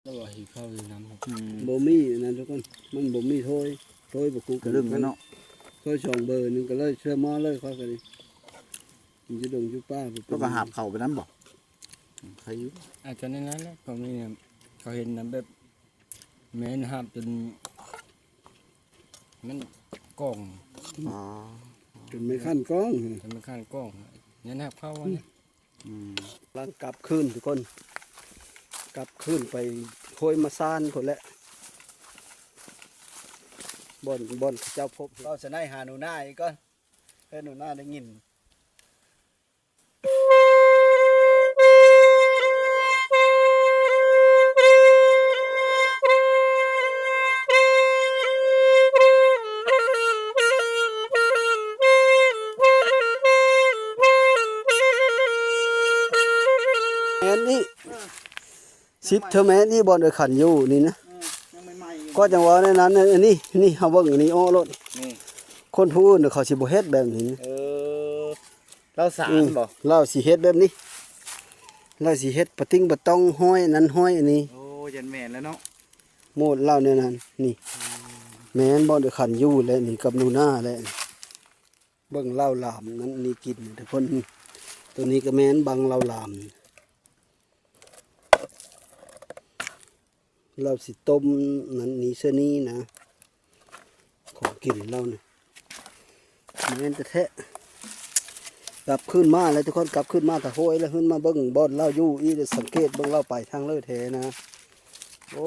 แล้วว่าหิวข้าวเลยน้ำครับ บ่มีนั่นทุกคนมันบ่มีถ้วยบ่กู กระลึงกันเนาะ ถ้วย2เบอร์นึงก็เลยเชื่อมาเลยเขาก็ดิกินจุดงจุป้า ก็มาหาบเข่าไปนั้นบอกใครอยู่ อาจจะในนั้นแหละเขามีเนี่ยเขาเห็นน้ำแบบแม่นหับจนมันกล้อง อ๋อ จนไม่ขั้นกล้อง จนมันข้างกล้องยันหับเข้าวันนี้ หลังกลับคืนทุกคนกลับคืนไปถ้วยมาซ่านพุ่นแหละบ่อนเจ้าพบเราจะได้หาหนูนาอีกก่อนเพื่อหนูนาได้ยินแม่นี่10เท่าแม่นี่บ่อนเอ้ขันอยู่นี่นะก็จังว่าในนั้นอันนี้เฮาเบิ่งอันนี้อ้อรถ นี่ คนผู้อื่นเขาสิบ่เฮ็ดแบบนี้ เราสารบ่ เราสิเฮ็ดแบบนี้เราสิเฮ็ดปะติ้งปะต้องห้อยนั้นห้อยอันนี้ โอ้ยันแม่นแล้วเนาะ โมดเล่าเนี่ยนั่นนี่แม่นบ่ได้ขันอยู่แล้วนี่กับหนูนาแล้วเบิ่งเหล้าหลามนั้นนี่กินทุกคนตัวนี้ก็แม่นบังเหล้าหลามเราสิต้มนั้นนี่เสื้อนี้นะของกินเราเนี่ยแม่นแท้ๆกลับขึ้นมาแล้วทุกคนกลับขึ้นมาถ้าโหยแล้วขึ้นมาเบิ่งบ่อนเหล้าอยู่อีได้สังเกตเบิ่งเหล้าไปทางเลยแท้นะโอ้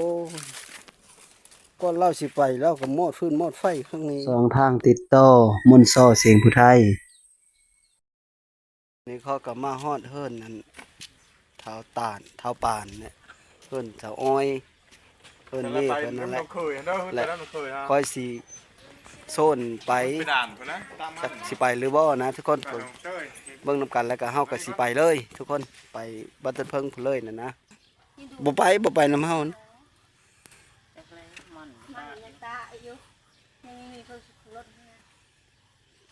ก้อนเหล้าสิไปแล้วก็มอดฟื้นมอดไฟข้างนี้สองทางติดต่อมนต์ซ้อเสียงผู้ไทยนี่เขาก็มาฮอดเฮิรนนั่นเท้าตาลเท้าปานเนี่ยเฮิรนเท้าอ้อยเฮิรนนี่เฮิรนนั่นแหละและคอยสิโซนไปจักสิไปหรือบ่นะทุกคนเบิ่งนำกันแล้วก็เฮาก็สิไปเลย ทุกคนไปบัดเทิงเพิ่งพุ่นเลยนะบ่ไปนำเฮานะ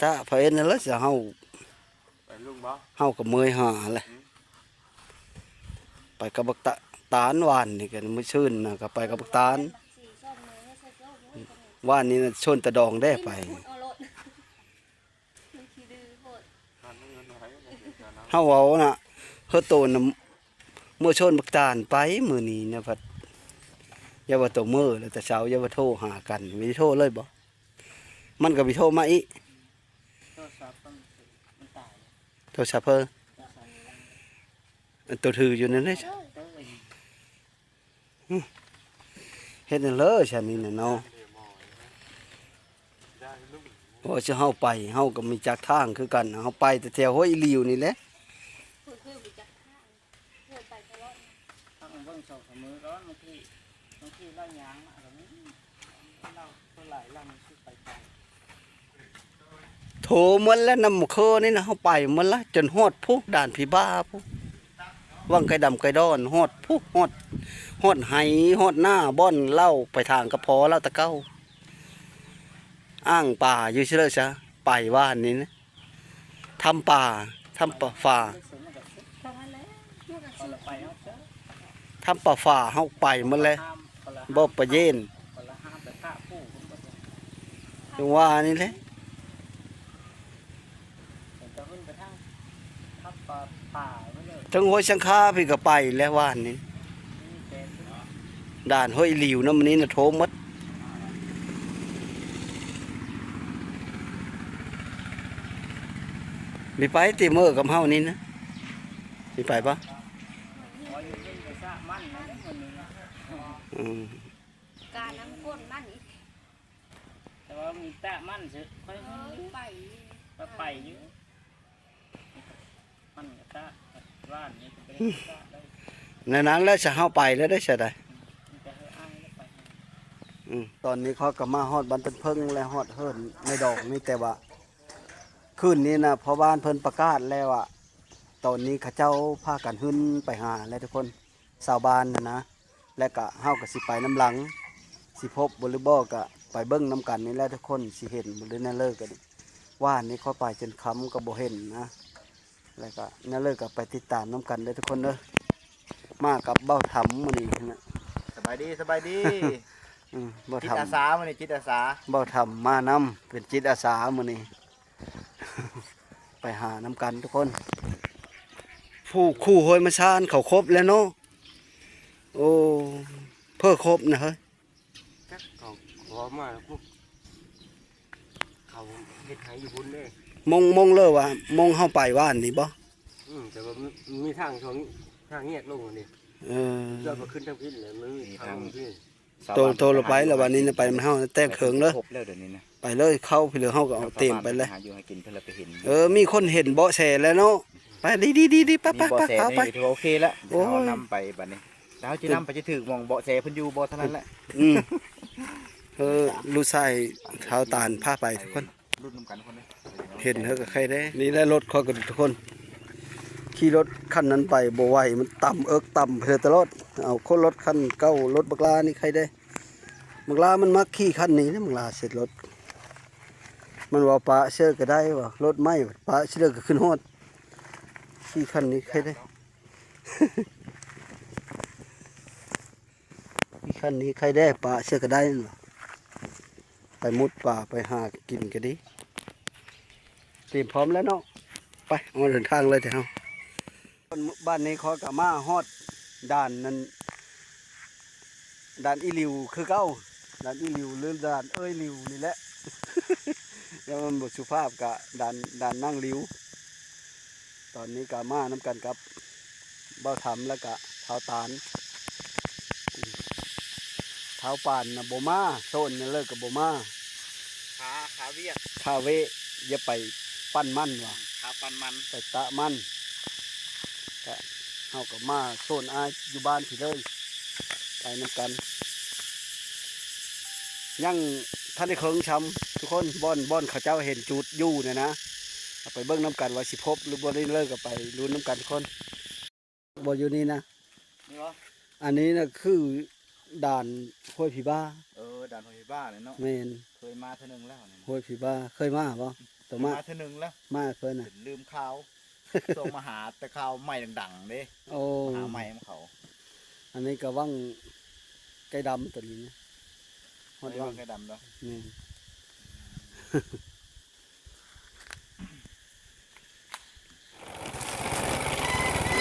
ถ้าเพิ่นนั่นล่ะสิเฮา ไปลุงบ่ เฮาก็เมื่อยหาแหละไปกับบักตาลหวานนี่กันมื้อชื่นน่ะก็ไปกับบักตาลหวานนี่น่ะชนตะดองได้ไปเฮาเว้าน่ะเฮาโตน่ะเมื่อชนบักตาลไปมื้อนี้เนี่ยพัดอย่าว่าโตมื้อแล้วแต่เช้าอย่าว่าโทรหากันมีโทรเลยบ่มันก็มีโทรมาอีกโทรศัพท์เพิ่นตัวถืออยู่นั่นเด้เฮ็ดนั่นเลยฉันนี่น่ะเนาะพอจะเฮาไปเฮาก็มีจักทางคือกันเฮาไปแต่แถวห้วยอีหลิวนี่แหละ ทั้งเบิ่งโซเสมอร้อนบางทีเล่ายางมาแบบนี้เล่าเท่าไหร่เล่ามันชื่อไป โถมันแล้วนำเคอนี่นะเฮาไปมันละจนฮอดพุด่านผีบ้าพุวังไก่ดำไก่ดอนฮอดพุฮอดไหฮอดหน้าบ่อนเล่าไปทางกระเพาะเล่าตะเก้าอ้างป่าอยู่เชื่อซะไปว่านนี้นะทำป่าฝ่าทำป่าฝ่าเฮาไปมันเลยบ่ประเย็นจังว่านี่แหละทั้งห้วยสังคาพี่ก็ไปแล้วว่านนี้ด่านห้วยหลิวน้ำมันนี้นะโทมัดมีไปตีเมื่อกับเฮานี้นะมีไปปะการน้ำข้นมันอีก แต่ว่ามีแตะมันสิค่อยไปอยู่มันก็ตะร้านนี้ก็เป็นตะได้ ในนั้นแล้วจะเฮาไปแล้วได้ใช่ไหม จะให้อ้ายไป ตอนนี้เขาก็มาฮอดบันเป็นเพิ่งและฮอดเฮิรนในดอกนี่แต่ว่าคืนนี้นะพอบ้านเพิ่นประกาศแล้วอ่ะตอนนี้เขาเจ้าพากันหึ้นไปหาแล้วทุกคนชาวบ้านนะและก็เฮาก็สิไปน้ำหลังสิพบบริบ่ก็ไปเบิ้งน้ำกันนี่แหละทุกคนสิเห็นบริเนเลิกกันว่านี่เขาไปจนค้ำก็บ่เห็นนะแล้วก็นั่นเลิกก็ไปติดตามน้ำกันได้ทุกคนเด้อมากับเบ้าถำมื้อนี้นะ ายดีสบายดี บ่ จิต ทำ อาสามื้อนี้จิตอาสา บ่ทำมานํเป็นจิตอาสามื้อนี้ ไปหาน้ำกันทุกคน ผู้คู่ห้วยมาชานเขาครบแล้วเนาะโอ้เพื่อครบนะเฮ้ย จักเขาขอมาพวกเขาเฮ็ดให้อยู่พุ่นเด้ มงเลยว่ามงเข้าไปว่านนี่บ่ แต่ว่ามันมีทางช่องทางแยกลงอันนี้ เออ เราบ่ขึ้นทางพิษเลยมันมีทางพิษ โตลงไปแล้ววันนี้นะไปมันเฮาแต้มเขิงเลย ครบแล้วเดี๋ยวนี้นะ ไปเลยเข้าไปเลยเฮาก็เอาเต็มไปเลย หาอยู่ให้กินเพิ่นเลยไปเห็น มีคนเห็นเบาะแสแล้วเนาะไปดีๆๆๆไป มีเบาะแส เอา นี่ ไป ถือว่าโอเคแล้ว โอ้ย เฮานำไปบัดนี้แล้วเฮาสินำไปจะถึกหม่องเบาะแสเพิ่นอยู่บ่เท่านั้นแหละ อืมลูกชายเท้าตาลพาไปทุกคน รุ่นนำกันคนนี้ เห็นเฮาก็ใครได้ นี่แหละรถคอยกันทุกคนขี่รถคันนั้นไปบ่ไหวมันต่ำต่ำเพอตลอดเอาคนรถคันเก่ารถบักลานี่ใครได้บักลามันมักขี่คันนี้นะบักลาเสร็จรถมันว่าปะเชื่อก็ได้ว่ารถไม่ปะเชื่อก็ขึ้นฮอดขี่คันนี้ใครได้ ขี่คันนี้ใครได้ปะเชื่อก็ได้นั่นว่ะไปมุดป่าไปหากินก็ดีเตรียมพร้อมแล้วเนาะไปเอาเดินทางเลยเถอะเฮาบ้านนี้เขาก็มาฮอดด่านนั้นด่านอีหลิวคือเก้าด่านอีหลิวหรือด่านเอ้ยหลิวนี่แหละ แล้วมันบทสุภาพกะด่านนั่งหลิวตอนนี้ก็มาน้ำกันกับเบ้าถำแล้วก็เท้าตาลเท้าป่านนะโบมาโซนนี่เลิกกับโบมา ขาเวียก ข้าเวอย่าไปปั้นมันว่ะ ขาปันมัน ไปตะมันก็เฮากับมาโซนอาอยู่บ้านพี่เลยไปน้ำกันยังท่านได้เคิงช้ำทุกคนบ่อนเขาเจ้าเห็นจุดอยู่เนี่ยนะเอาไปเบิ้งน้ำกันว่าสิพบหรือบ่ได้เลิกกับไปลุ้นน้ำกันทุกคนบ่อยู่นี่นะ นี่บ่ อันนี้นะคือด่านห้วยผีบ้า ด่านห้วยบ้าเลยเนาะ แมน เคยมาเทื่อนึงแล้วนี่ ห้วยผีบ้าเคยมาบ่ตัวมา เทื่อนึงแล้ว มาเคยน่ะ ลืมข่าว ส่งมาหาแต่ข่าวใหม่ดังๆเด้ โอ้ หาใหม่ของเขา อันนี้ก็ว่างไก่ดำตัวนี้นะฮอด ไม่ ว่าง ว่าแค่ดำเนาะ นี่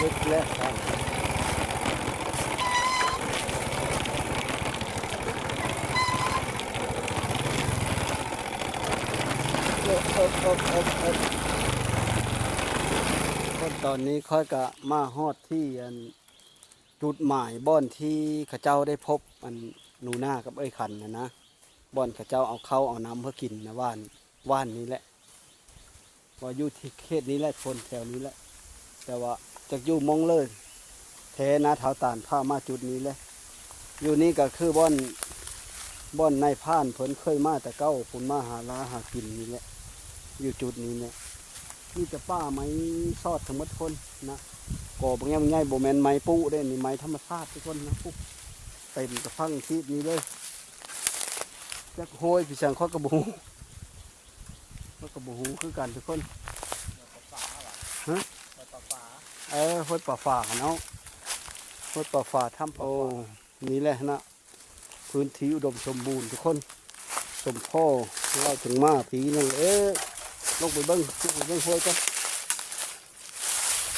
ลึกแล้วครับตอนนี้ค่อยกะมาฮอดที่อันจุดหมายบ่อนที่ข้าเจ้าได้พบอันหนูนากับเอ้ยขันนะบ่อนข้าเจ้าเอาเข้าเอาน้ำเพื่อกินนะว่านนี้แหละว่าอยู่ที่เขตนี้แหละคนแถวนี้แหละแต่ว่าจากอยู่มองเลยแท้นะเท้าตาลพามาจุดนี้แหละอยู่นี่ก็คือบ่อนในผ่านเพิ่นเคยมาแต่เก้าผลมาหาลาหากินนี่แหละอยู่จุดนี้แหละนี่จะป้าไม้ซอดทั้งหมดคนนะก่อบางอย่างง่ายโบแมนไม้ปูได้นี่ไม้ธรรมชาติทุกคนนะปุ๊บเต็มกระฟังที่นี้เลยจักโหยพี่ช่างข้อกระบูข้อกระบูคือกันทุกคนฮะห้วยป่าฝ่าเนาะห้วยป่าฝ่าถ้ำโอ้นี่แหละนะพื้นที่อุดมสมบูรณ์ทุกคนสมพ่อเราถึงมาปีนึงลงไปเบิ้งห้วยกัน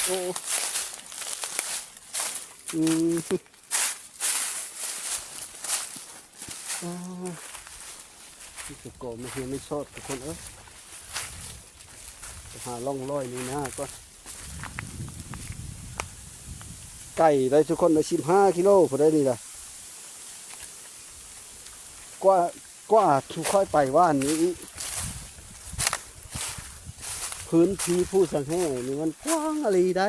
โอ้ที่จะก่อไม่เห็นไม่ชดทุกคนจะหาล่องลอยนี่นะก็ไก่ได้ทุกคนได้15 กิโลพอได้นี่ล่ะกว่าทุกค่อยไปว่านนี้พื้นที่ผู้สังแห่นี่มันกว้างอะไรได้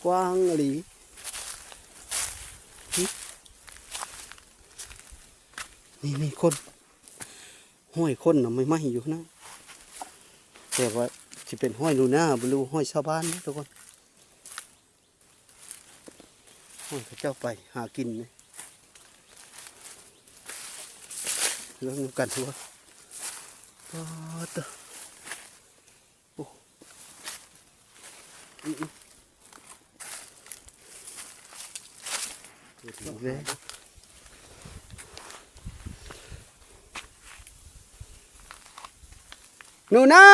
กว้างอะไรนี่คนห้อยคนน่ะไม่อยู่นะแต่ว่าจะเป็นห้อยดูหน้าบรูห้อยชาวบ้านนะทุกคนห้อยเขาเจ้าไปหากินนะเรื่องกันทุกคนเลย หนูนา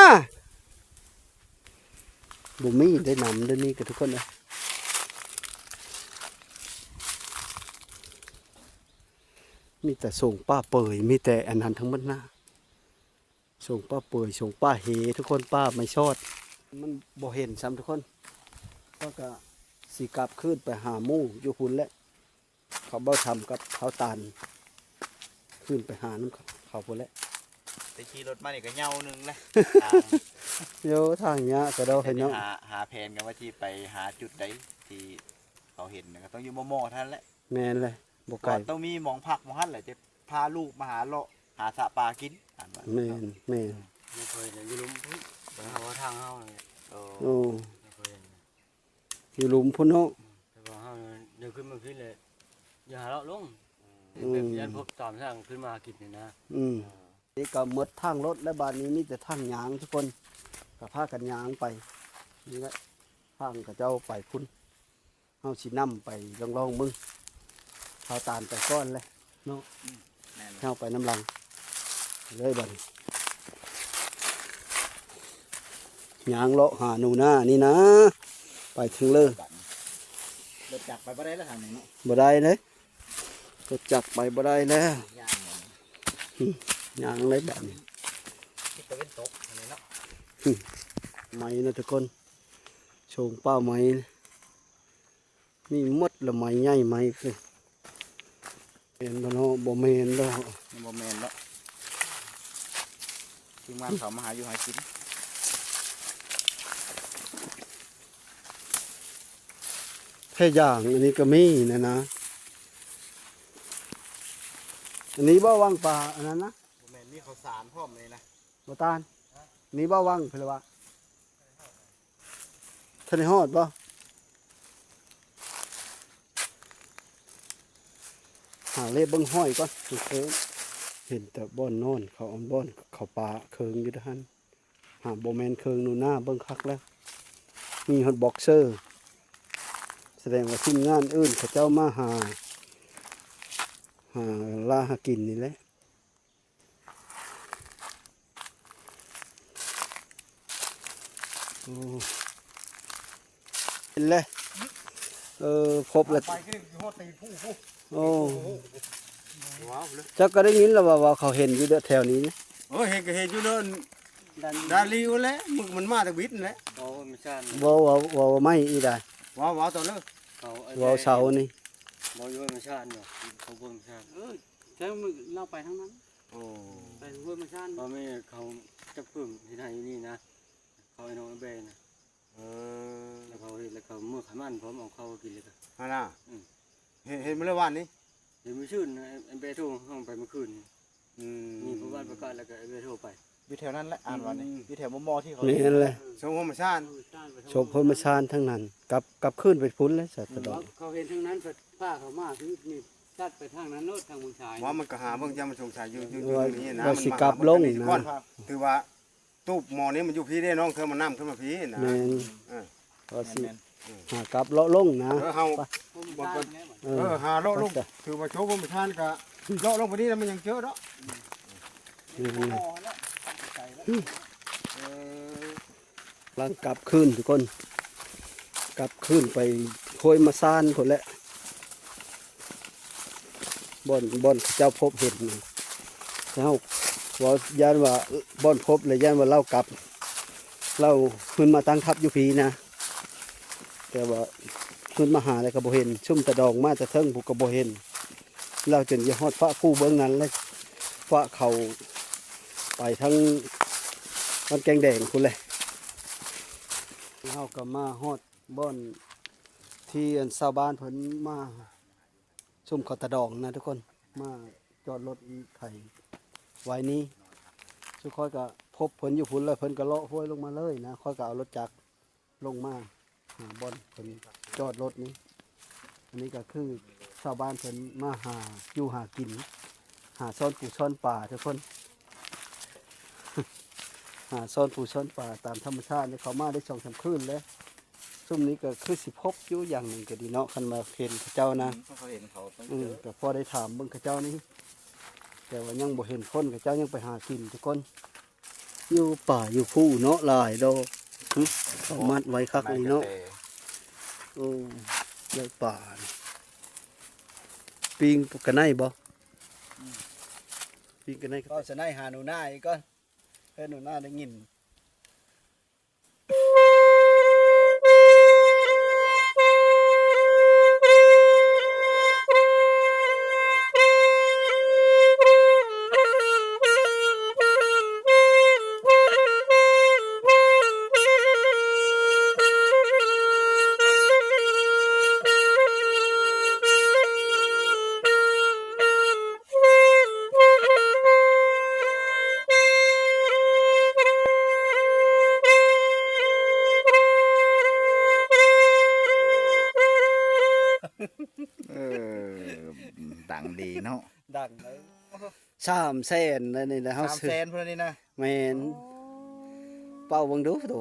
บ่มีได้นำเด้อนี่กับทุกคนนะมีแต่ส่งป้าเปยมีแต่อันนั้นทั้งหมดนะส่งป้าเปยส่งป้าเหทุกคนป้าไม่ชอดมันบ่เห็นซ้ำทุกคนก็สิกลับขึ้นไปหาหมู่อยู่พุ่นแหละเขาเบ้าทำกับเขาตาลขึ้นไปหาน้ำเขาพุ่นแหละ ไปขี่รถมานี่ก็เหงาหนึงแหละ โยทางเนี้ยก็เรา แต่ เห็น นี่ เนาะ หาแผนกันว่าที่ไปหาจุดใดที่เขาเห็นนะก็ต้องอยู่หม้อๆเท่านั้นแหละ แมนเลยบ่ไก ก่ ล อนต้องมีหมองผักหมองหั่นแหละจะพาลูกมาหาเลาะหาสะปลากินอ่านว่า แมนแมน ไม่เคยเลยอยืมพุ่งไปหาว่าทางเฮาเลย โอ้ โอ้ ไม่เคยเห็น อยู่หลุมพุ่นเนาะ แต่ว่าเฮาเนี่ยเดี๋ยวขึ้นมาขึ้นเลยอย่าหาเราลง อืม แบบยันพบตามทางขึ้นมากินเนี่ยนะ นี่ก็หมดทางรถและบ้านนี้มีแต่ทางยางทุกคนก็พากันยางไปนี่แหละทางกับเจ้าไปพุ่นเฮาสินำไปลองมึงเขาตามไปก้อนเลยเนาะ แม่น เฮาไปน้ำลังเลยบัดนี้ยางเลาะหาหนูนานี่นะ ไปถึงเลย รถจักรไปบ่ได้แล้วทางนี้เนาะ บ่ได้เลยรถจักรไปบ่ได้แล้ว ย่างเลย ยางเลยแบบนี้ ที่ตะเวนตกอันนี้เนาะ ไม้นะทุกคนโชงเป้าไม้มีหมดละไม้ใหญ่ไม้คือเป็นบ่เนาะบ่แม่นดอก ยังบ่แม่นเนาะทีมงานเขามาหาอยู่หากิน แค่อย่างอันนี้ก็มีนะอันนี้บ่ว่างปลาอันนั้นนะ บ่แม่นมีข้าวสารพร้อมเลยนะ บ่ตาลนี่บ่ว่างเพิ่นว่าท่านได้ฮอดบ่หาเล็บเบิ่งห้อยก่อนทุกคนเห็นแต่บ่อนนอนเขาเอาบ่อนเขาปลาเคิงอยู่หั่นหาบ่แม่นเคิงหนูหน้าเบิ่งคักแล้วมีฮอตบ็อกเซอร์แสดงว่าทีมงานอื่นเขาเจ้ามาหาลาหากินนี่แหละโอ้เห็นเลยครบแล้ว ไปก็ได้ฮอดตีผู้ผู้ โอ้ ว้าวเลย เจ้าก็ได้ยินแล้วว่าเขาเห็นอยู่เด้อแถวนี้นี่ เห็นก็เห็นอยู่เด้อ ดัน ดาลีอยู่แล้วมึงมันมาแต่วิทย์นั่นแหละ เขาไม่ใช่ ว่าไม่อีได้ ว้าวว้าวตอนเลิก เขา ว่าเสานี่ บ่อยู่ไม่ใช่เนาะเขาบ่ไม่ใช่ ใช่มึงเราไปทั้งนั้น โอ้ ไปห้วยมาชัน เพราะไม่เขาจะปึ้มที่ไหนอยู่นี่นะเขาไอ้น้องไอ้เบนนะ เออ แล้วเขาเห็นแล้วเขาเมื่อขมันพร้อมเอาเข้ากินเลยก็ ฮะน่ะ อืม เห็นเมื่อวานนี้ เดี๋ยวมือชื่นไอ้เบโทรห้องไปเมื่อคืนนี่ อืม มีผู้บ้านประกาศแล้วก็ไอ้เบโทรไป อยู่แถวนั้นแหละอ่านวันนี้อยู่แถวมอที่เขา นี่นั่นแหละ ชมธรรมชาติ ชมพลมาชานทั้งนั้นกลับขึ้นไปพุ่นเลยสัตว์ดอก เขาเห็นทั้งนั้นป้าเขามาถึงนี่ตัดไปทางนั้นโน้ตทางเมืองชาย ว่ามันก็หาเบิ่งจำมันสงสัยอยู่นี่นะ ว่าสิกลับลงนะ ถือว่าตู้หมอนี้มันอยู่พี่ได้น้องเธอมันน้ำขึ้นมาพี่นะ แม่น เออ ว่าสิหากลับเลาะลงนะ เฮา ห้วยมาชันเนี่ย หาโลลงถือว่าโชว์บนประธานก็โลลงไปนี่แล้วมันยังเจอเนาะ นี่ หม้อแล้วใส่แล้ว ลังกลับขึ้นทุกคนกลับขึ้นไปห้วยมาซานคนแหละบ่อนเจ้าพบเห็นนี่แล้วว่าย่านว่าบ่อนพบเลยย่านว่าเล่ากลับเล่าขึ้นมาตั้งทับอยู่พีนะแต่ว่าขึ้นมาหาอะไรก็บ่เห็นชุ่มตะดองมาจะเทิงผูกก็บ่เห็นเราจนยี่ฮอดฟ้าผู้เบื้องนั้นเลยฟ้าเขาไปทั้งมันแกงแดงคุณเลยเฮาก็มาฮอดบ่อนที่อันชาวบ้านเพิ่นมาชุ่มเขาตะดองนะทุกคนมาจอดรถไถไว้นี้ทุกคนก็พบเพิ่นอยู่พุ่นเลยเพิ่นก็เลาะห้วยลงมาเลยนะค่อยก็เอารถจักรลงมาหาบ่อนเพิ่นจอดรถนี้ อันนี้ก็คือชาวบ้านเพิ่นมาหาอยู่หากิน หาซ่อนปูซ่อนป่าทุกคน หาซ่อนปูซ่อนป่าตามธรรมชาตินี่เขามาได้2-3คืนแล้วซุ่มนี้ก็คือสิพบอยู่อย่างหนึ่งก็ดีเนาะคันมาเห็นเขาเจ้านะ เขาเห็นเขาต้อง ก็พอได้ถามเบิ่งเขาเจ้านี่แต่ว่ายังบ่เห็นคนเขาเจ้ายังไปหากินทุกคน อยู่ป่าอยู่ผู้เนาะหลายดอกเขามัดไว้คักนี่เนาะโอ้ได้ป่านี่ปิงกันไนบ่ปิงกันไนก็สนายหาหนูหน้าอีกก่อนเฮ้ยหนูหน้าได้ยิน ดังดีเนาะ ดังเลย300,000นั่นนี่นะเฮาซื้อ 300,000พุ่นนี่นะ แม่นเป่าเบิ่งดูโต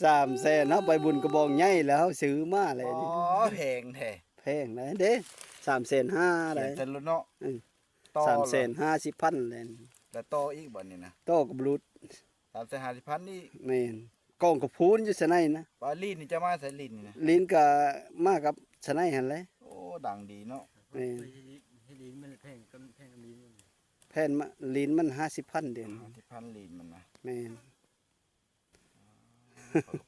300,000เฮาไปบุญกระบองใหญ่แล้วซื้อมาเลย อ๋อ นี่ แพงแท้ แพงนะเด้3,500,000ได้ แต่รถเนาะ ต่อ 350,000เลย แล้วต่ออีกบ่นี่นะ โตกับบลูด 350,000นี่ แม่นกองกับพูนอยู่สนัยนะ ปลาลีนนี่จะมาใส่ลีนนี่นะ ลิ้นก็มากับสนัยหั่นแหละ โอ้ดังดีเนาะ แม่น ให้ลิ้นมันแพงกันแพงกันลิ้นมัน แผ่นมาลิ้นมัน50,000เดือน 50,000ลีนมันนะ แม่น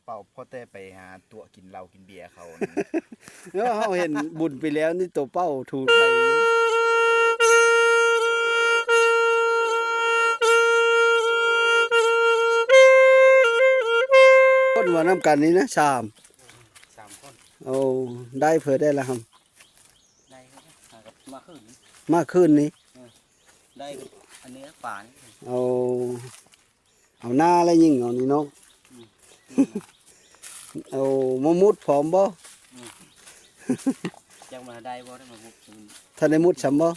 เป่าพ่อแต่ไปหาตัวกินเหล้ากินเบียร์เขา แล้วเฮาเห็นบุญไปแล้วนี่ตัวเป้าถูกไปคนว่านํกันนี้นะ3 คน โอ้ได้เผื่อได้ละครับ ได้ครับหากับมาขึ้น มาคืนนี้ ได้อันนี้ป่านี่ เอาหน้าแล้วยิงเอานี่เนาะเอามะมุดพร้อมบ่ ยังมาได้บ่ได้มาบุก ท่านได้มุดสำบ่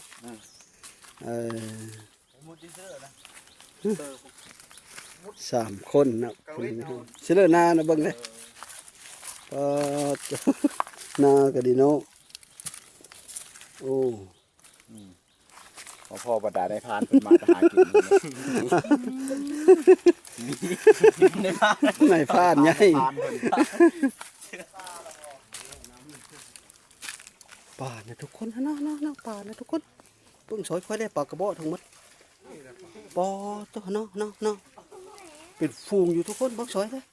มุดที่เสื้อนะ 3 คนนะสิเลอหน้านะเบิ่งเลยหน้าก็ดีเนาะโอ้ พ่อประดาได้พานเพิ่นมาจะหากิน ในพานใหญ่ พานเพิ่น ป่านะทุกคนนะป่านะทุกคนเพิ่งสอยค่อยได้ปลากระบอกทั้งหมดปอตัวเนาะเป็นฟูงอยู่ทุกคนบักสอยเลย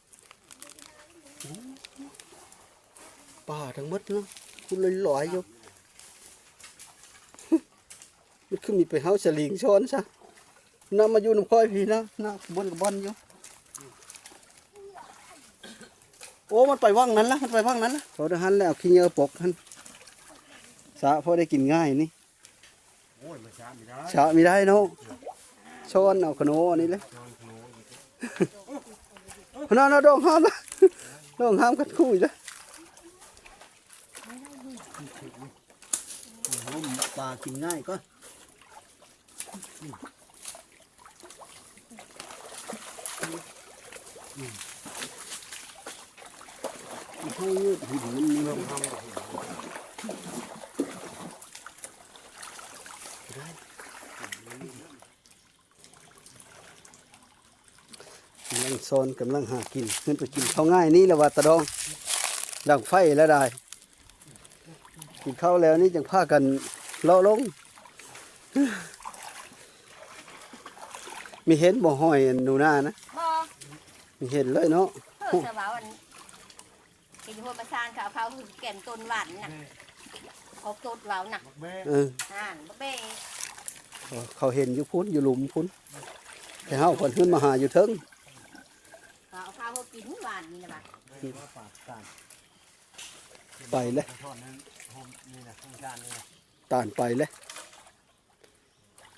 ป่าทั้งหมดเนาะคุณลอยอยู่ มันคือมีไปเฮาสลิงช้อนซะนำมาอยู่น้ำค่อยพี่นะบนกับบอนอยู่โอ้มันไปว่างนั้นละพอได้หันแล้วขี้เหงื่อปกหันสะพอได้กินง่ายนี่โอ้ยมันช้าไม่ได้เนาะช้อนเอาขนมอันนี้เลยน่าดองห้ามละดองห้ามกันคุยละปลากินง่ายก็เขายืดหุ่นมันมีลมทำกำลังโซนกำลังหากินขึ้นไปกินข้าวง่ายนี่แหละว่าตะดองดังไฟแล้วได้กินข้าวแล้วนี่จังพากันเลาะลงมีเห็นบ่ห้อยหนูหน้านะ บ่ มีเห็นเลยเนาะ เพิ่นจะว่าวันกินหัวประสานเขาคือแก่นต้นหวานน่ะเขาต้นเหลาน่ะ เออ บ่เบ้ เขาเห็นอยู่พุ้นอยู่หลุมพุ้นแต่เฮาคนขึ้นมาหาอยู่เทิง เขาเอาข้าวเขากินหวานนี่นะบ่ ไปเลย นี่นะของจานนี่ ตานไปเลย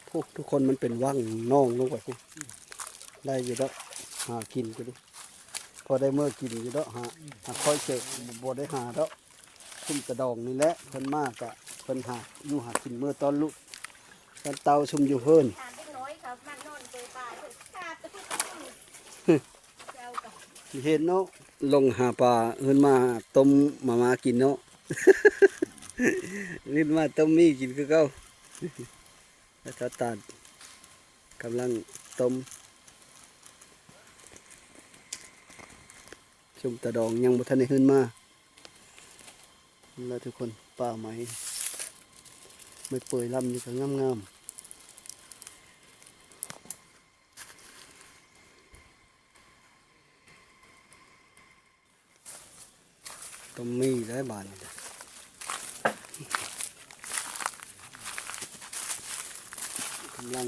พวกทุกคนมันเป็นว่างน่องลงไปพวกได้อยู่แล้วหากินก็ดิพอได้เมื่อกินอยู่แล้วหาค่อยเจอบ่ได้หาแล้วคุ้มกระดองนี่แหละเพิ่นมากอะเพิ่น พิ่นหาอยู่หากินมื้อตอนลุกตอนเตาชุมอยู่เพิ่น ถามเล็กน้อยครับมันนอนเปยปลาเถอะกราบจะพูดเจ้ากับ เห็นเนาะลงหาปลาเพิ่นมาต้มมากินเนาะ ลิ้นมาต้มมีกินคือเก่าแล้วตาตาดกำลังต้มชุมตะดองยังบ่ทันได้ขึ้นมาแล้วทุกคนป่าไม้ไม่เปื่อยลำนี่ก็งามๆต้มมีได้บานนี่กำลัง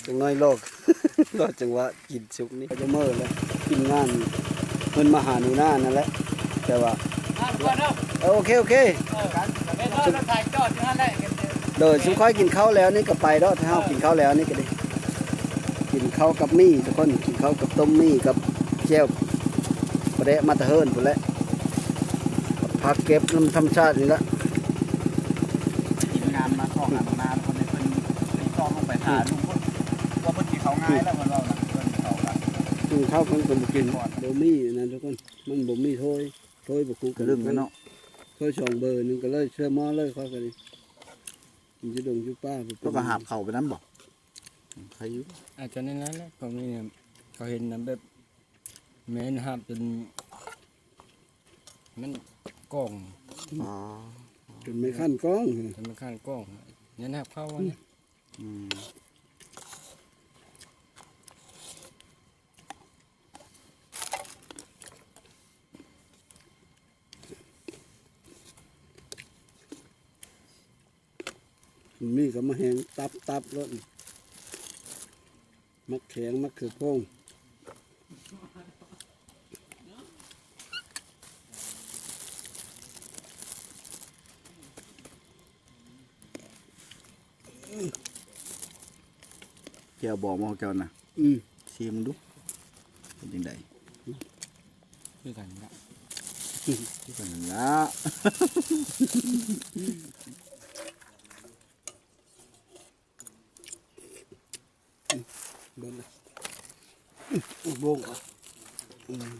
จังน้อยโลก รอจังหวะกินสุกนี่ก็จะเมื่อแล้วกินงานเพิ่นมาหาหนูหน้านั่นแหละแต่ว่าโอเคโอเคโดยสุขอยกินข้าวแล้วนี่ก็ไปแล้วถ้าเฮากินข้าวแล้วนี่ก็ได้กินข้าวกับมี่ทุกคนกินข้าวกับต้มมี่กับแจ่วปลาแดะมาตะเฮินพุ่นแหละผักเก็บน้ำธรรมชาตินี่ละ กินงานมาของนานคนในเพิ่นไปซ้อมลงไปหาลุงเพิ่นว่าเพิ่นกินเขาง่ายแล้วมันเราน่ะเพิ่นเขากัน กินข้าวเพิ่นก็บ่กินบ่มีนั่นทุกคนมันบ่มีถ้วยบ่คู่กัน เรื่องนั้นเนาะ ถ้วย2เบอร์นึงก็เลยเชื่อหม้อเลยเขาก็ดิกินจุดงจุป้า ก็มาหาบเข่าไปนั้นบ่ใครอยู่ อาจจะในนั้นแหละผมนี่เนี่ยเขาเห็นนะแบบแม่นหับจนมันกล้อง อ๋อ จนไม่ขั้นกล้อง จนมันข้างกล้องยันหับเข้าวันนี้ อืม มีก็มาแหงตับรถมักแข็งมักคือโป้งแก้วบอกมาเจ้าน่ะ อืม ชิมดูเป็นจังได คือกันละ ที่เป็นนั่นละ เบิ่งนะโบ้งอ่ะอืม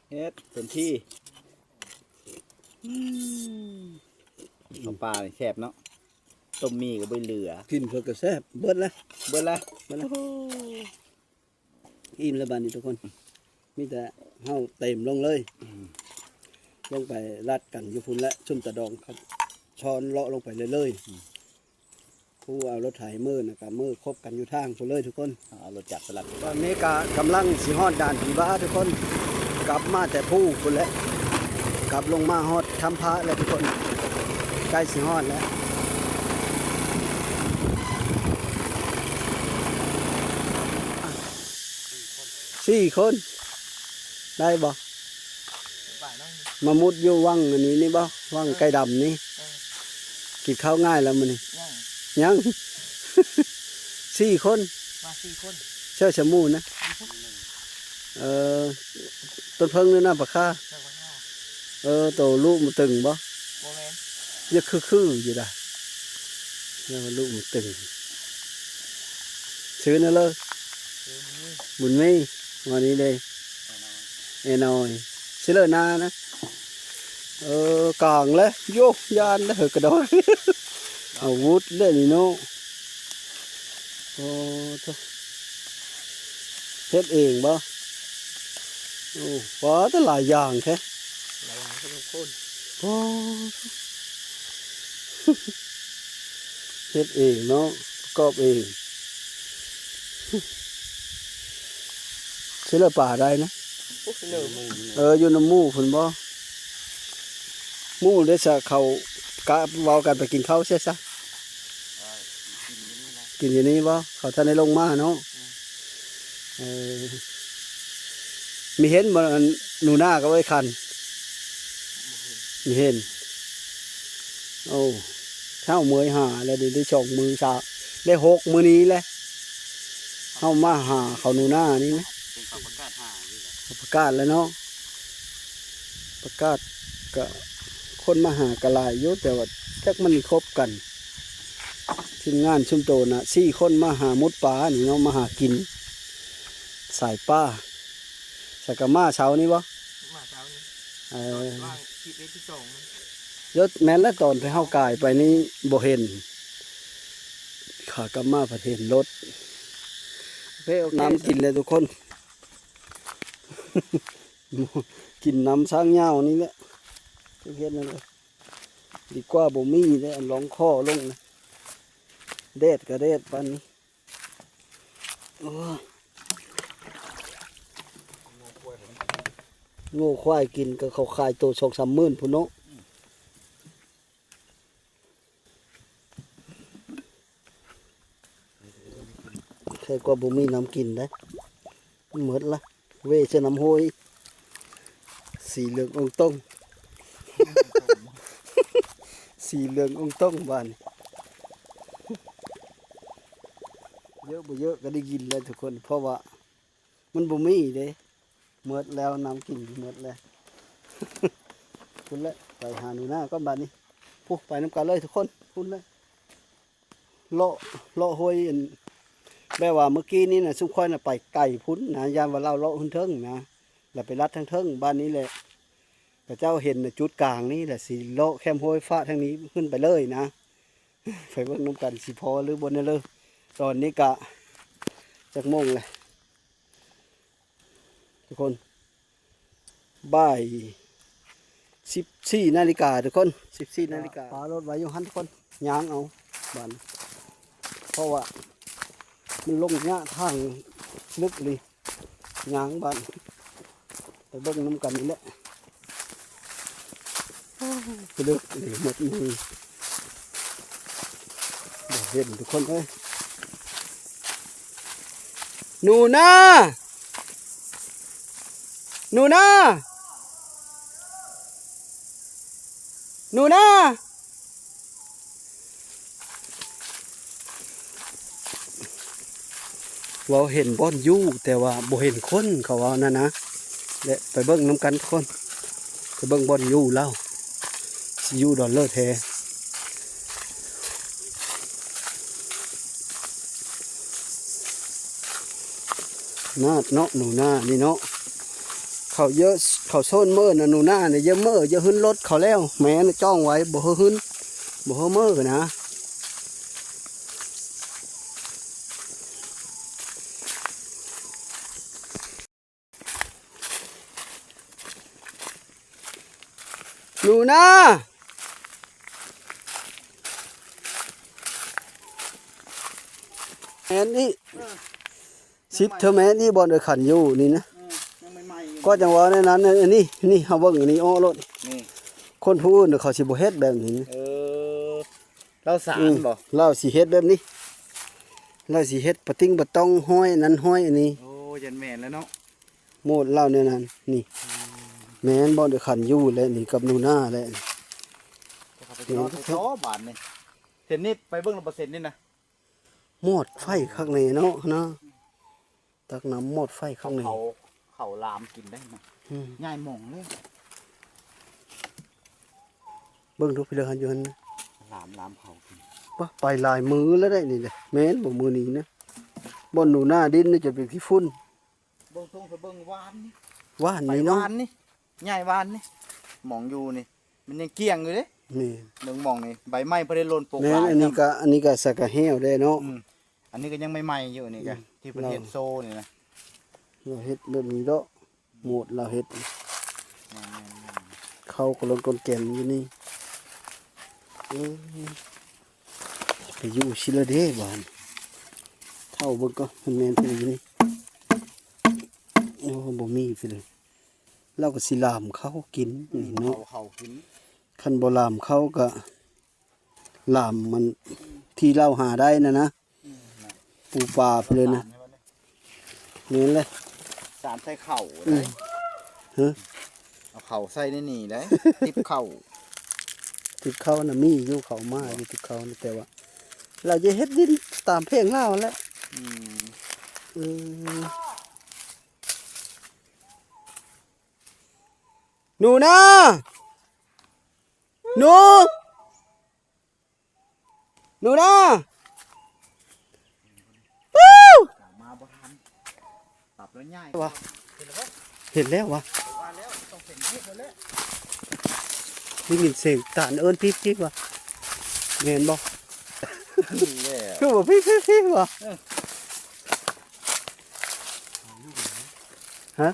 เฮ็ดเต็มที่ข้าวปลานี่แซ่บเนาะต้มมีก็บ่เหลือ กินเพื่อกระแซบเบิดละ เบิดละ อิ่มแล้วบานนี้ทุกคน มีแต่เฮาเต็มลงเลยลงไปรัดกันอยู่พุ่นและชุ่มตะดองครับช้อนเลาะลงไปเลยผู้เอารถไถมือนะครับมือครบกันอยู่ทางพุ่นเลยทุกคน เอารถจักรสลัด ตอนนี้ก็กำลังสิฮอดด่านผีบ้าทุกคนกลับมาแต่ผู้พุ่นแล้วกลับลงมาฮอดทำพระแล้วทุกคนใกล้สิฮอดแล้ว4 คนได้บ่มามุดอยู่วังอันนี้นี่บ่วังไก่ดำนี่กินข้าวง่ายแล้วมันนี่ยัง 4 คน มา4 คน เชื่อชะมูนะต้นเพิ่งนี่นะปะค่า เจ้าว่า โตลูกมันตึงบ่ บ่แม่น ยังคืออยู่ได้แล้วลูกมันตึงซื้อนั่นเลยบุญมีวันนี้เลยเอนอยซื้อเลยนานะกลางเลยโยกยานแล้วกระโดด เอาวุธเล่นนี่เนาะโอ้ทุกเฮ็ดเองบ่โอ้ว้าแต่หลายอย่างแท้ หลายคนทุกคน โอ้ เฮ็ดเองเนาะประกอบเองซื้อเลยป่าได้นะ ปุ๊บเลยมึง อยู่น้ำหมู่พุ่นบ่หมู่เด้ซะเขากะเว้ากันไปกินข้าวเสียซะกินอยู่นี่บ่เขาท่านได้ลงมาเนาะมีเห็นบ่หนูหน้าก็ไว้คันมีเห็น โอ้เช้ามื้อหาแล้วได้2มื้อซะได้6มื้อนี้แหละเฮามาหาเขาหนูหน้านี่นะ เป็นเขาประกาศหาอยู่แหละ ประกาศแล้วเนาะประกาศก็คนมาหากะหลายอยู่แต่ว่าจักมันครบกันทีมงานชุมโตนะ4คนมาหามุดปลานี่เนาะมาหากินสายป้าสากะมาเช้านี้บ่ มาเช้านี้ ว่ างคลิปที่2 ยศแม้นแล้วตอนไปเฮากายไปนี่บ่เห็นขากลับมาประเทศรถน้ำกินเลยทุกคน กินน้ำช้างเหย้านี่แหละเฮ็ดนั่นเลยดีกว่าบ่มีได้อันร้องคอลงนะเด็ดก็เด็ดปานนี้โอ้ยโง่ควายกินก็เขาขายตัว2-3 หมื่นพุ่นเนาะแค่กว่าบ่มีน้ำกินได้มันหมดละเวชน้ำห้อยสีเหลืององต้อง สีเหลืององต้องบ้านเยอะบ่เยอะก็ได้กินแล้วทุกคนเพราะว่ามันบ่มีเด้หมดแล้วน้ำกินหมดแล้ว พุ่นแล้วไปหาหนูหน้าก็บ้านนี้พูไปน้ำกันเลยทุกคนพุ่นเลยเลาะห้อยอันแม่ว่าเมื่อกี้นี้น่ะซุมค่อยน่ะไปไก่พุ่นนะยามว่าเราเลาะหุ่นเทิงนะแล้วไปรัดทั้งเทิงบ้านนี้แหละแต่เจ้าเห็นน่ะจุดกลางนี่แหละสิเลาะแคมห้อยฟ้าทางนี้ขึ้นไปเลยนะ ไปเบิ่งน้ำกันสิพอหรือบนนั่นเลยตอนนี้กะจักโมงเลยทุกคนบ่าย14 นาฬิกาทุกคน14 นาฬิกาปารถไว้อยู่หันทุกคนย่างเอาบ้านเพราะว่ามันลงหญ้าทางลึกเลยย่างบ้านไปเบิ่งน้ำกันนี่แหละไปลึกเลยหมดมือเห็นทุกคนเอ้ยหนูนาหนูนาหนูนาว่าเห็นบ่อนอยู่แต่ว่าบ่เห็นคนเขาว่านั่นนะเดี๋ยวไปเบิ่งน้ำกันทุกคนไปเบิ่งบ่อนอยู่แล้วสิอยู่ดอนเลอร์แท้นาดเนาะหนูนานี่เนาะเขาเยอะเขาโซนเมื่อนะหนูนาเนี่ยเยอะเมื่อเยอะหึ้นรถเขาแล้วแม่น่ะจ้องไว้บ่หึ้นบ่เมื่อนะหนูนาแม่นี่สิบเธอแม่นี่บอลเดือขันอยู่นี่นะ ยังใหม่ๆอยู่ ก็จังหวะในนั้นนี่เฮาเบิ่งอันนี้อ้อรถ นี่ คนผู้อื่นเขาสิบ่เฮ็ดแบบนี้ เราสารบ่ เราสิเฮ็ดแบบนี้เราสิเฮ็ดปะติ้งปะต้องห้อยนั้นห้อยอันนี้ โอ้ยันแม่นแล้วเนาะ โมดเล่าเนี่ยนั่นนี่แม่นบอลเดือขันอยู่แล้วนี่กับหนูหน้าแล้ว เขาไปนอนไปซ้อบานนี่เส้นนี้ไปเบิ่งระเบิดเส้นนี่นะ หมดไฟข้างในเนาะนะตักน้ำหมดไฟข้างใน เขาลามกินได้นะ อืม ง่ายหม่องเลย เบิ่งดูไปเลยหันอยู่หั่นนะ ลามเขากิน ว่าไปหลายมือแล้วได้นี่แหละแม่นบ่มือนี้นะบ่อนหนูหน้าดินนี่จะเป็นขี้ฝุ่น เบิ่งตรงไปเบิ่งวานนี่ ว่าน ไป นี่เนาะ วานนี่ใหญ่วานนี่หม่องอยู่นี่ มันยังเกลี้ยงอยู่เด้ นี่ หนึ่งหม่องนี่ใบไม้บ่ได้หล่นโปก แม่น ลาย อันนี้ก็สักกะแห้วได้เนาะ อันนี้ก็ยังใหม่ๆอยู่นี่ก็ที่ประเทศโซนี่นะ เราเฮ็ดแบบนี้เนาะหมดเราเฮ็ด แม่น เข้ากลนกลแก่นอยู่นี่ไปอยู่ชิลาเดบ้านเท่าเบิ่งก็มันแม่นไปอยู่นี่โอ้บ่มีไปเลยเราก็สิลามเขากินนี่ ๆ เนาะ เขากิน คันบ่ลามเขาก็ลามมันที่เราหาได้นะปูปลาไปเลยนะนี่แหละ สารใส่เข่า อื ได้ ม ฮะ เอาเข่าใส่ในนี่ได้ ติบเข่า ติดเขาน่ะมีอยู่เขามาอยู่ติดเขานี่แต่ว่า เราจะเฮ็ดดินตามเพลงเล่าแหล้ว อืม หนูนะหนูนะปู้ มาบ่ทันปรับแล้วง่าย วะเห็นแล้ววะ ว่าแล้วต้องเป็นเฮ็ดแล้ว ได้ยินเสียงตานเอิ้นพี่วะเห็นบ่ แหละ คือบ่พี่วะฮะ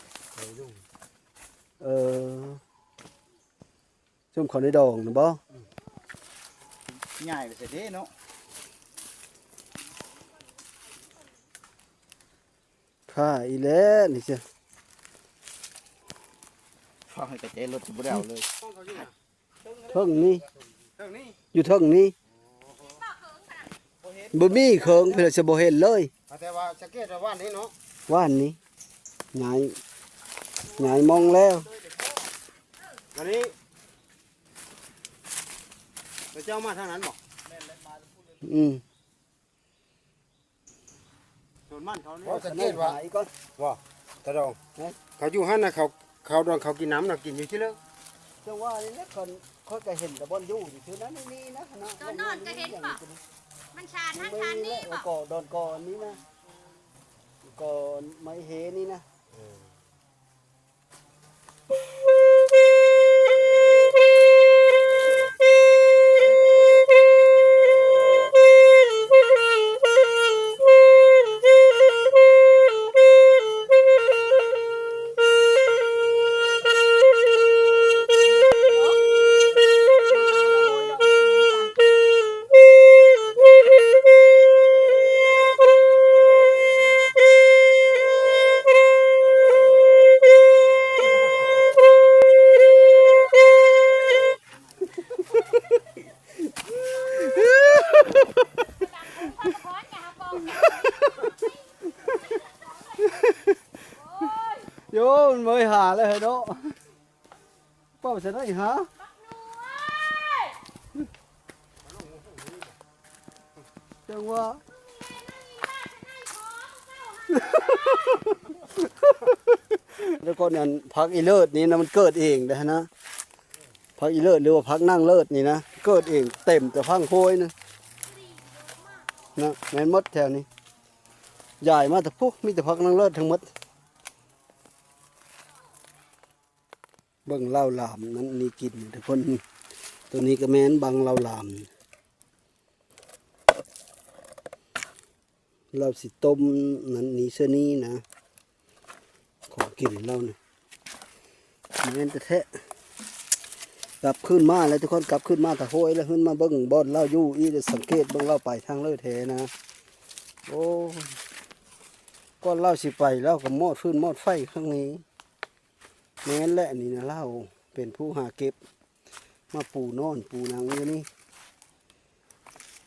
ซุ่มเขาในดองนะบ่ ง่ายไปเสียเด้เนาะ ค่าอีแล้วนี่จ้ะ ฟังให้กระเจรถสิบ่ได้เอาเลย เทิงนี่ เรื่องนี้ อยู่เทิงนี่บ่มีเคิงเพิ่นจะบ่เห็นเลย แต่ว่าสังเกตว่าวันนี้เนาะ ว่านนี้หงายมองแล้ว อันนี้เจ้ามาทางนั้นบ่ อืม ส่วนมันเขานี่ สังเกตว่า หายก่อน ว่าตะดองเขาอยู่หั่นน่ะเขาดองเขากินน้ำน่ะกินอยู่ที่เลิก จังว่านี่นะคนก็เห็นแต่บนอยู่ซื่อนั้นนี่นะคณะ ตอนนอนก็เห็นป่ะมันชานนั่นชานนี่ แล้ว ป่ะ ก็ดอนก่อนนี้นะก่อนไม้เฮนี่นะ โยมันmới hà lại rồi đó bao giờ đấy hả chẳng qua แล้วก็นั่นพักอีเลิศนี่นะมันเกิดเองนะนะพักอีเลิศหรือว่าพักนั่งเลิศนี่นะเกิดเองเต็มแต่พังโพยนะแม่นมดแถวนี้ใหญ่มากแต่พวกมีแต่พักนั่งเลิศทั้งหมดเบิ่งเหล้าหลามนั้นนี่กินทุกคนตัวนี้ก็แม่นบังเหล้าหลามเราสิต้มนั้นนี่เสื้อนี้นะของกินเราเนี่ยแม่นแท้กลับขึ้นมาเลยทุกคนกลับขึ้นมาตะโหยแล้วขึ้นมาเบิ่งบ่อนเล่าอยู่อีจะสังเกตเบิ่งเล่าไปทางเลยแท้นะโอ้ก้อนเล่าสิไปเล่ากับมอดฟื้นมอดไฟข้างนี้แม่นแหละนี่นะเล่าเป็นผู้หาเก็บมาปูนอนปูนางอยู่นี่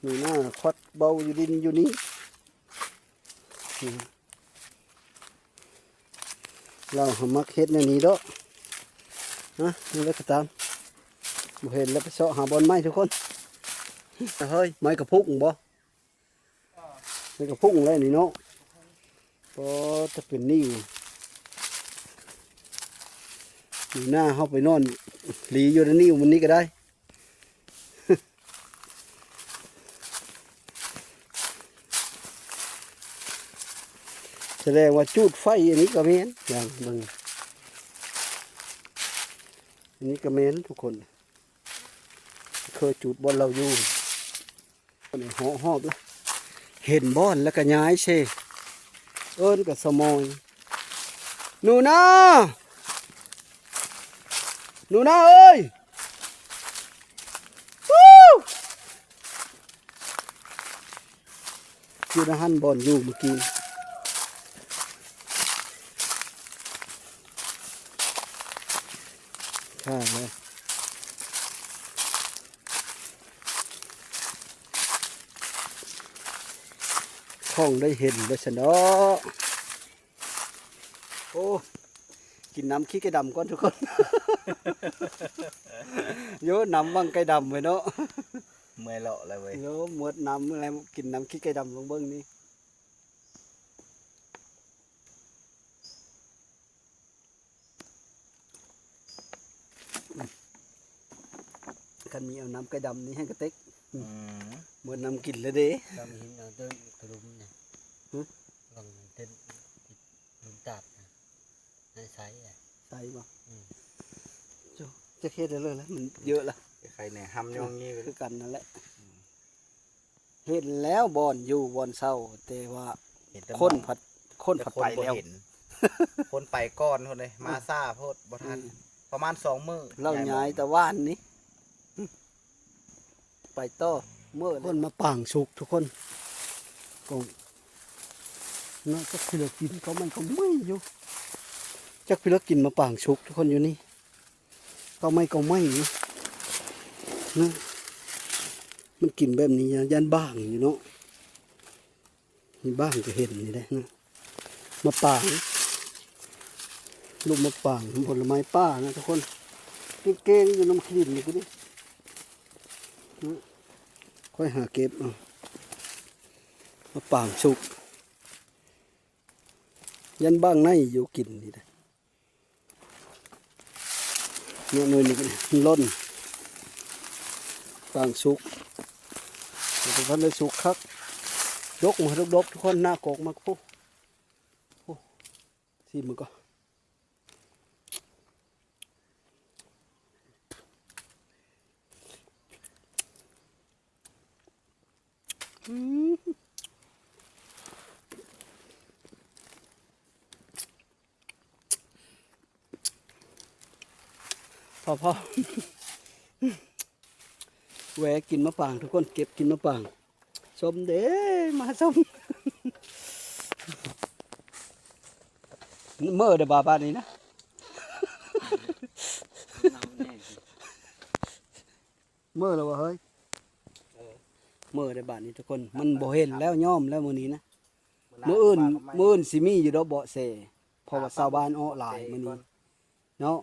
มีหน้าควัดเบาอยู่ดินอยู่นี่เราหามักเฮ็ดในนี้เด้อนะนี่แล้วก็ตามบ่เห็นแล้วไปเสาะหาบอลไม้ทุกคนเฮ้ยไม้กระพุ้งบ่ไม้กระพุ้งเลยนี่เนาะก็จะเป็นนิ่วอยู่หน้าเข้าไปนอนหลีอยู่ในนิ่วมันนี้ก็ได้แสดงว่าจุดไฟอันนี้ก็แม่นอย่างเบิ่งอันนี้ก็แม่นทุกคนเคยจุดบอลเราอยู่นี่หอบแล้วเห็นบอลแล้วก็ย้ายเชเอิ้นกับสมอยหนูนาเอ้ยอยู่ในหันบอลอยู่เมื่อกี้ใช่เลยคงได้เห็นเลยสนอโอ้ กินน้ำขี้ไก่ดำก่อนทุกคน โยน้ำบังไก่ดำไว้เนาะ เมื่อยเลาะเลยเว้ย โยหมดน้ำอะไรกินน้ำขี้ไก่ดำลงเบิ้งนี่กันมีเอาน้ำไก่ดำนี่ให้กระเต็ก อืม หมดน้ำกินเลยเด้ เรามีหินเอาต้นกระดุมเนี่ย ฮะ ลองเต้นลุมตัดนะในไซส์อ่ะ ใส่บ่ อืม โจ้จะเฮ็ดได้เลยแล้วมันเยอะละ ใครเนี่ยห้ำยองงี้ไป คือกันนั่นแหละเห็นแล้วบอนอยู่บอนเศร้า แต่ว่า เห็นแต่ คนผัดคน แต่ ผัด คน ไป บ่ แล้ว เห็น คนไปก่อนคนเลยมาซ่าโพดบ่ทันประมาณ2 มื้อ เล่าย้ายแต่ว่านนี้ไปต่อเมื่อคนมาป่างสุกทุกคนก็น่าจะพิลกินเขามันก็ไม่อยู่จักพิลกินมาป่างสุกทุกคนอยู่นี่ก็ไม่อยู่นะมันกินแบบนี้นะยันบ้างอยู่เนาะนี่บ้างจะเห็นนี่ได้นะมาป่างลูกมะปรางผลไม้ป้านะทุกคนเก่งๆอยู่น้ำคลีนนี่ก็ดิค่อยหาเก็บเอามะปรางสุกยันบ้างในอยู่กินนี่ได้เนี่ยหน่วยนี่ก็ล้นปรางสุกทุกคนเลยสุกคักยกมาดบๆทุกคนหน้ากอกมาปุ๊บสิมันก็พอแหวกินมะปรางทุกคนเก็บกินมะปรางส้มเด้มาส้ม เมื่อเดบาบานี่นะ เราแน่สิ เมื่อแล้ววะเฮ้ยเมื่อเดบานี่ทุกคนมันบ่เห็นแล้วย่อมแล้วมื้อนี้นะมื้ออื่นสิมีอยู่ดอกเบาะแสเพราะว่าชาวบ้านอ้อหลายมื้อนี้เนาะ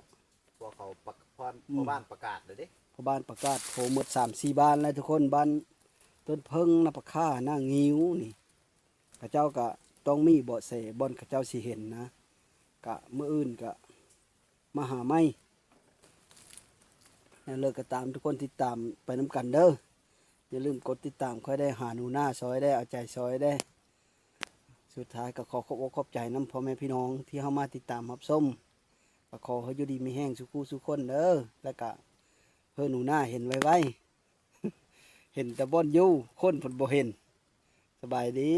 พวกเขาปักพรพ่อบ้านประกาศเลยเด้ พอบ้านประกาศโผหมด3-4บ้านแล้วทุกคนบ้านต้นเพิงนาปะค่าหน้างิ้วนี่เขาเจ้าก็ต้องมีเบาะแสบ่อนเขาเจ้าสิเห็นนะกะมื้ออื่นก็มาหาไม้แล้วเลิกก็ตามทุกคนติดตามไปนํกันเด้ออย่าลืมกดติดตามค่อยได้หาหนูหน้าซอยได้เอาใจซอยได้สุดท้ายก็ขอขอบอกขอบใจน้ำพ่อแม่พี่น้องที่เข้ามาติดตามรับชมก็ขอให้อยู่ดีมีแห้งสุขสุขคนเด้อแล้วก็เพื่อหนูหน้าเห็นไว้ เห็นแต่บ่อนอยู่คนผลบ่เห็นสบายดี